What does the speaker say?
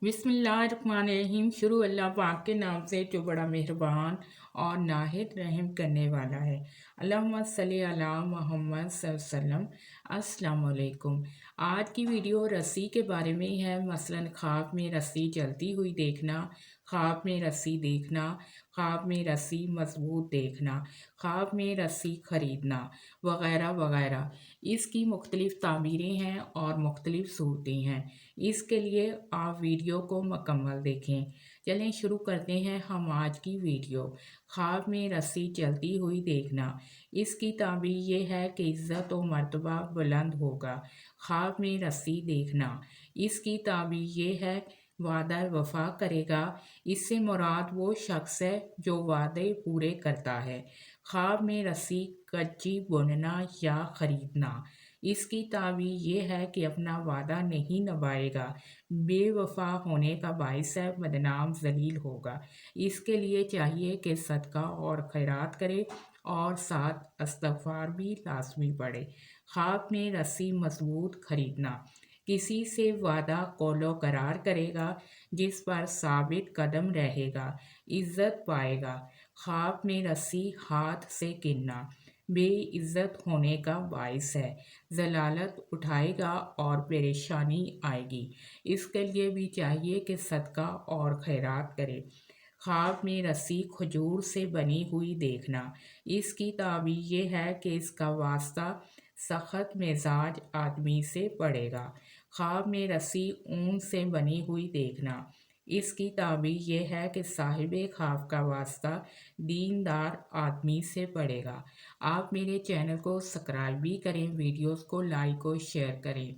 बिस्मिल्लाहिर्रहमानिर्रहीम। शुरू अल्लाह पाक के नाम से जो बड़ा मेहरबान और नाहित रहम करने वाला है। अल्लाहुम्मा सल्ली अला मुहम्मद सल्लल्लाहु अलैहि वसल्लम। अस्सलाम वालेकुम। आज की वीडियो रस्सी के बारे में है। मसलन ख्वाब में रस्सी चलती हुई देखना, ख्वाब में रस्सी देखना, ख्वाब में रस्सी मजबूत देखना, ख्वाब में रस्सी खरीदना वगैरह वगैरह। इसकी मुख्तलिफ़ ताबीरें हैं और मुख्तलिफ़ सूरतें हैं। इसके लिए आप वीडियो को मुकम्मल देखें। चलें शुरू करते हैं हम आज की वीडियो। ख्वाब में रस्सी चलती हुई देखना। इसकी ताबीर ये है कि इज़्ज़त व मर्तबा बुलंद होगा। ख्वाब में रस्सी देखना, इसकी ताबीर ये है वादा वफा करेगा। इससे मुराद वो शख्स है जो वादे पूरे करता है। ख्वाब में रस्सी कच्ची बुनना या ख़रीदना, इसकी ताबीर ये है कि अपना वादा नहीं निभाएगा, बेवफा होने का बाइस है, बदनाम जलील होगा। इसके लिए चाहिए कि सदका और खैरात करे और साथ इस्तग़फ़ार भी लाजमी पड़े। ख्वाब में रस्सी मजबूत खरीदना, किसी से वादा कौलो करार करेगा जिस पर साबित कदम रहेगा, इज़्ज़त पाएगा। ख्वाब में रस्सी हाथ से गिनना बेइज्जत होने का बाइस है, जलालत उठाएगा और परेशानी आएगी। इसके लिए भी चाहिए कि सदका और खैरात करे। ख्वाब में रस्सी खजूर से बनी हुई देखना, इसकी ताबीर ये है कि इसका वास्ता सख्त मिजाज आदमी से पड़ेगा। ख्वाब में रस्सी ऊन से बनी हुई देखना, इसकी ताबीर ये है कि साहिबे ख्वाब का वास्ता दीनदार आदमी से पड़ेगा। आप मेरे चैनल को सब्सक्राइब भी करें, वीडियोस को लाइक और शेयर करें।